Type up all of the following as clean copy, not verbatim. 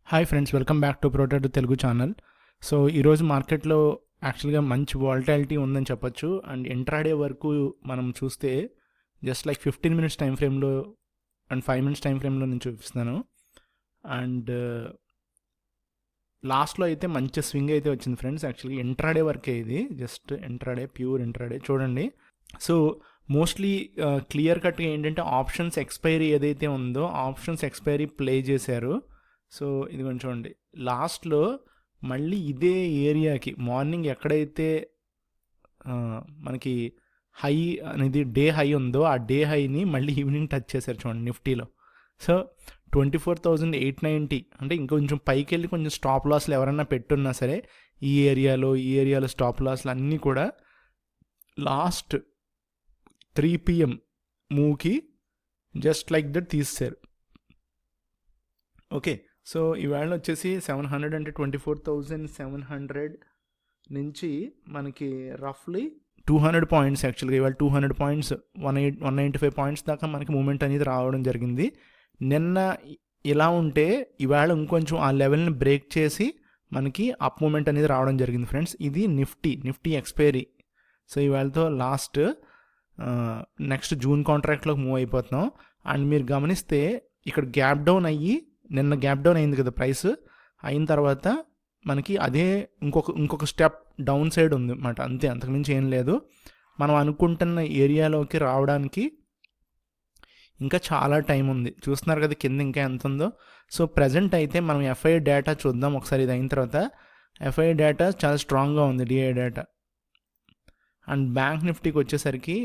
Hi friends, welcome back to protect Telugu channel. So ఈరోజు మార్కెట్లో యాక్చువల్గా మంచి వాలటాలిటీ ఉందని చెప్పొచ్చు. అండ్ ఇంట్రాడే వరకు మనం చూస్తే జస్ట్ లైక్ 15 మినిట్స్ టైం ఫ్రేమ్లో అండ్ 5 మినిట్స్ టైం ఫ్రేమ్లో నేను చూపిస్తాను. అండ్ లాస్ట్లో అయితే మంచి స్వింగ్ అయితే వచ్చింది ఫ్రెండ్స్. యాక్చువల్గా ఇంట్రాడే వరకే ఇది, జస్ట్ ఇంట్రాడే, ప్యూర్ ఇంట్రాడే. చూడండి, సో మోస్ట్లీ క్లియర్ కట్గా ఏంటంటే ఆప్షన్స్ ఎక్స్పైరీ ఏదైతే ఉందో ఆప్షన్స్ ఎక్స్పైరీ ప్లే చేశారు. సో ఇది కొంచెం చూడండి, లాస్ట్లో మళ్ళీ ఇదే ఏరియాకి మార్నింగ్ ఎక్కడైతే మనకి హై అనేది డే హై ఉందో ఆ డే హైని మళ్ళీ ఈవినింగ్ టచ్ చేశారు చూడండి నిఫ్టీలో. సో 24,890 అంటే ఇంకొంచెం పైకి వెళ్ళి కొంచెం స్టాప్ లాస్లు ఎవరన్నా పెట్టున్నా సరే ఈ ఏరియాలో స్టాప్ లాస్లు అన్నీ కూడా లాస్ట్ 3 PM మూవ్కి జస్ట్ లైక్ దట్ తీసేశారు. ఓకే, సో ఈవేళ వచ్చేసి 700 అంటే 24,700 నుంచి మనకి రఫ్లీ 200 పాయింట్స్, యాక్చువల్గా ఇవాళ 200 పాయింట్స్, 195 పాయింట్స్ దాకా మనకి మూమెంట్ అనేది రావడం జరిగింది. నిన్న ఇలా ఉంటే ఇవాళ ఇంకొంచెం ఆ లెవెల్ని బ్రేక్ చేసి మనకి అప్ మూమెంట్ అనేది రావడం జరిగింది ఫ్రెండ్స్. ఇది నిఫ్టీ ఎక్స్పైరీ. సో ఇవాళతో లాస్ట్, నెక్స్ట్ జూన్ కాంట్రాక్ట్లోకి మూవ్ అయిపోతున్నాం. అండ్ మీరు గమనిస్తే ఇక్కడ గ్యాప్ డౌన్ అయ్యి నిన్న గ్యాప్ డౌన్ అయింది కదా ప్రైస్, అయిన తర్వాత మనకి అదే ఇంకొక స్టెప్ డౌన్ సైడ్ ఉంది అన్నమాట, అంతే, అంతకుమించి ఏం లేదు. మనం అనుకుంటున్న ఏరియాలోకి రావడానికి ఇంకా చాలా టైం ఉంది. చూస్తున్నారు కదా కింద ఇంకా ఎంత ఉందో. సో ప్రజెంట్ అయితే మనం ఎఫ్ఐ డేటా చూద్దాం ఒకసారి. ఇది అయిన తర్వాత ఎఫ్ఐ డేటా చాలా స్ట్రాంగ్గా ఉంది, డిఐ డేటా. అండ్ బ్యాంక్ నిఫ్టీకి వచ్చేసరికి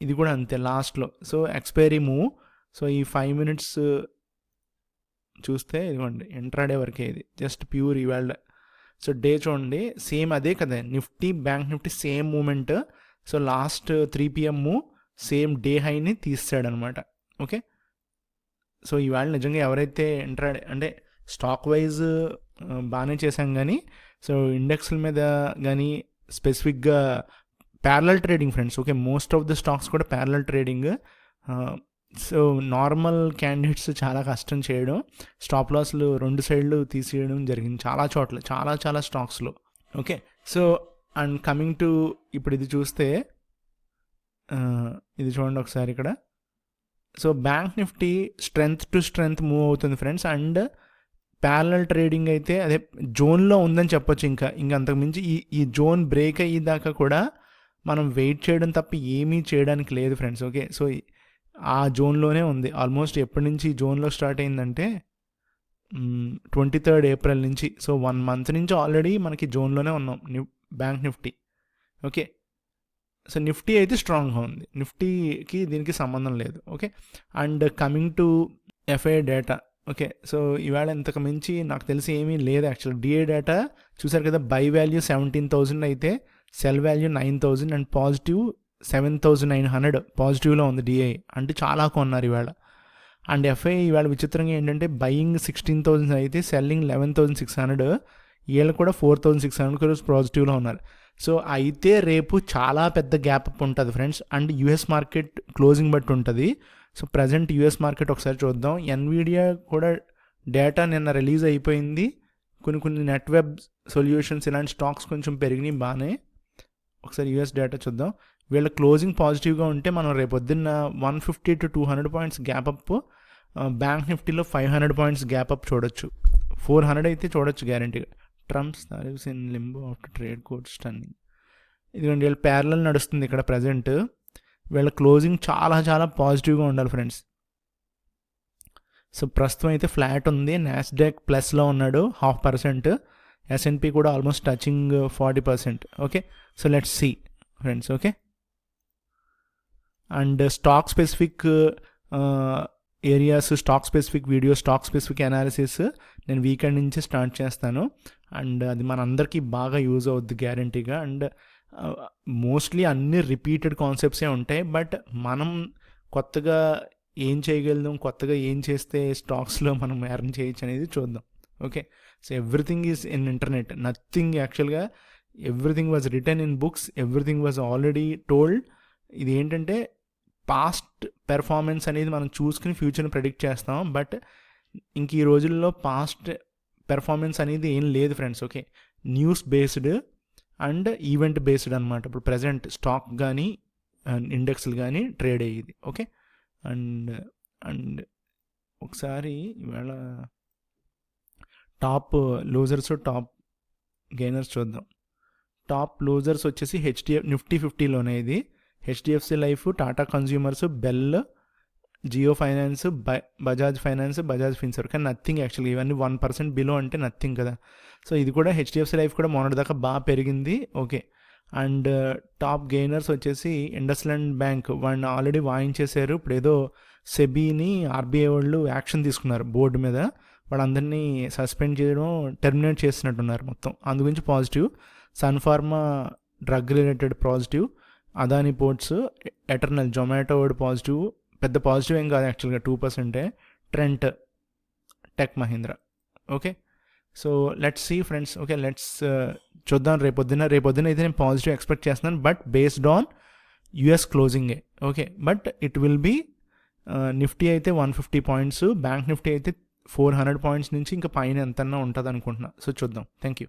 ఇది కూడా అంతే లాస్ట్లో. So expiry move. సో ఈ 5 మినిట్స్ చూస్తే ఇదిగోండి ఇంట్రాడే వరకే, ఇది జస్ట్ ప్యూర్ ఇవాళ. సో డే చూడండి, సేమ్ అదే కదా Nifty bank Nifty same moment. So last 3 PM same day హైని తీసాడనమాట. ఓకే, సో ఇవాళ నిజంగా ఎవరైతే ఇంట్రాడే అంటే స్టాక్ వైజ్ బాగానే చేశాం కానీ, సో ఇండెక్స్ల మీద కానీ స్పెసిఫిక్గా parallel trading friends. Okay, most of the stocks కూడా parallel trading. So normal candidates చాలా కష్టం చేయడం, స్టాప్ లాస్లు 2 సైడ్లు తీసేయడం జరిగింది చాలా చోట్ల, చాలా స్టాక్స్లో. Okay, so and coming to ఇప్పుడు ఇది చూస్తే ఇది చూడండి ఒకసారి ఇక్కడ. So bank Nifty strength to strength move అవుతుంది ఫ్రెండ్స్. అండ్ ప్యారలల్ ట్రేడింగ్ అయితే అదే జోన్లో ఉందని చెప్పొచ్చు. ఇంకా అంతకుమించి ఈ జోన్ బ్రేక్ అయ్యేదాకా కూడా మనం వెయిట్ చేయడం తప్ప ఏమీ చేయడానికి లేదు ఫ్రెండ్స్. ఓకే, సో ఆ జోన్లోనే ఉంది ఆల్మోస్ట్. ఎప్పటి నుంచి ఈ జోన్లో స్టార్ట్ అయిందంటే 23rd April నుంచి. సో 1 month నుంచి ఆల్రెడీ మనకి జోన్లోనే ఉన్నాం bank Nifty. Okay, so Nifty అయితే స్ట్రాంగ్గా ఉంది, నిఫ్టీకి దీనికి సంబంధం లేదు. Okay, and coming to f i data. Okay, so ఇవాళ ఇంతకు మించి నాకు తెలిసి ఏమీ లేదు యాక్చువల్. డిఐ డేటా చూసారు కదా, బై వాల్యూ 17,000 అయితే సెల్ వాల్యూ 9,000 అండ్ పాజిటివ్ 7,900 పాజిటివ్లో ఉంది డిఐ, అంటే చాలా కొన్నారు ఇవాళ. అండ్ ఎఫ్ఐ ఇవాళ విచిత్రంగా ఏంటంటే బయింగ్ 16,000 అయితే సెల్లింగ్ 11,600, వీళ్ళు కూడా 4,600 కూడా పాజిటివ్లో ఉన్నారు. సో అయితే రేపు చాలా పెద్ద గ్యాప్ అప్ ఉంటుంది friends. And US market closing బట్టి ఉంటుంది. సో ప్రజెంట్ యూఎస్ మార్కెట్ ఒకసారి చూద్దాం. ఎన్విడియా కూడా డేటా నిన్న రిలీజ్ అయిపోయింది. కొన్ని నెట్ వెబ్ సొల్యూషన్స్ ఇలాంటి స్టాక్స్ కొంచెం పెరిగినాయి బాగానే. ఒకసారి యూఎస్ డేటా చూద్దాం. వీళ్ళ క్లోజింగ్ పాజిటివ్గా ఉంటే మనం రేపొద్దున్న 150 to 200 points gap up, bank నిఫ్టీలో 500 పాయింట్స్ గ్యాప్ అప్ చూడొచ్చు, 400 అయితే చూడొచ్చు గ్యారంటీగా. Trump's tariffs in limbo after trade code stunning. ఇదిగోండి వీళ్ళ ప్యారలల్ నడుస్తుంది ఇక్కడ ప్రజెంట్. వీళ్ళ క్లోజింగ్ చాలా పాజిటివ్గా ఉండాలి ఫ్రెండ్స్. సో ప్రస్తుతం అయితే ఫ్లాట్ ఉంది. నాస్డాక్ ప్లస్లో ఉన్నాడు 0.5%, S&P కూడా almost touching 40%. Okay, so let's see friends. Okay, and stock specific areas, stock specific video, stock specific analysis నేను వీకెండ్ నుంచి స్టార్ట్ చేస్తాను. అండ్ అది మనందరికీ బాగా యూజ్ అవుద్ది గ్యారంటీగా. అండ్ మోస్ట్లీ అన్ని రిపీటెడ్ కాన్సెప్ట్సే ఉంటాయి, బట్ మనం కొత్తగా ఏం చేయగలుగుతాం, కొత్తగా ఏం చేస్తే స్టాక్స్లో మనం ఎర్న్ చేయొచ్చు అనేది చూద్దాం. Okay, so everything is in internet, nothing యాక్చువల్గా everything was return in books, everything was already told. ఇది ఏంటంటే పాస్ట్ పెర్ఫార్మెన్స్ అనేది మనం చూసుకుని ఫ్యూచర్ని ప్రెడిక్ట్ చేస్తాం. బట్ ఇంక ఈ రోజుల్లో పాస్ట్ పెర్ఫార్మెన్స్ అనేది ఏం లేదు friends. Okay, news based and event based అనమాట. ఇప్పుడు ప్రజెంట్ స్టాక్ కానీ ఇండెక్స్లు కానీ ట్రేడ్ అయ్యేది. ఓకే, అండ్ అండ్ ఒకసారి ఇవాళ టాప్ లూజర్స్ టాప్ గెయినర్స్ చూద్దాం. టాప్ లూజర్స్ వచ్చేసి నిఫ్టీ 50లోనే ఇది HDFC Life, Tata Consumers, BEL, Jio Finance, Bajaj Finance, Bajaj Finserv. కానీ నథింగ్ యాక్చువల్గా, ఇవన్నీ 1% బిలో అంటే నథింగ్ కదా. సో ఇది కూడా హెచ్డిఎఫ్సి లైఫ్ కూడా మొన్నటిదాకా బాగా పెరిగింది. ఓకే, అండ్ టాప్ గెయినర్స్ వచ్చేసి ఇండస్ల్యాండ్ బ్యాంక్, వాడిని ఆల్రెడీ వాయించేశారు. ఇప్పుడు ఏదో సెబీని ఆర్బీఐ వాళ్ళు యాక్షన్ తీసుకున్నారు బోర్డు మీద, వాళ్ళందరినీ సస్పెండ్ చేయడం, టెర్మినేట్ చేస్తున్నట్టున్నారు మొత్తం. అందు గురించి positive. Sun Pharma drug related positive, Adani Ports, Eternal, Zomato positive, పెద్ద పాజిటివ్ ఏం కాదు యాక్చువల్గా, 2%. Trent, Tech Mahindra. Okay, so let's see friends. Okay, let's చూద్దాం రేపొద్దున అయితే నేను పాజిటివ్ ఎక్స్పెక్ట్ చేస్తున్నాను, బట్ బేస్డ్ ఆన్ యుఎస్ క్లోజింగే. Okay, but it will be Nifty అయితే 150 పాయింట్స్, బ్యాంక్ నిఫ్టీ అయితే 400 పాయింట్స్ నుంచి ఇంకా పైన ఎంతన్నా ఉంటుంది అనుకుంటున్నా. సో చూద్దాం. Thank you.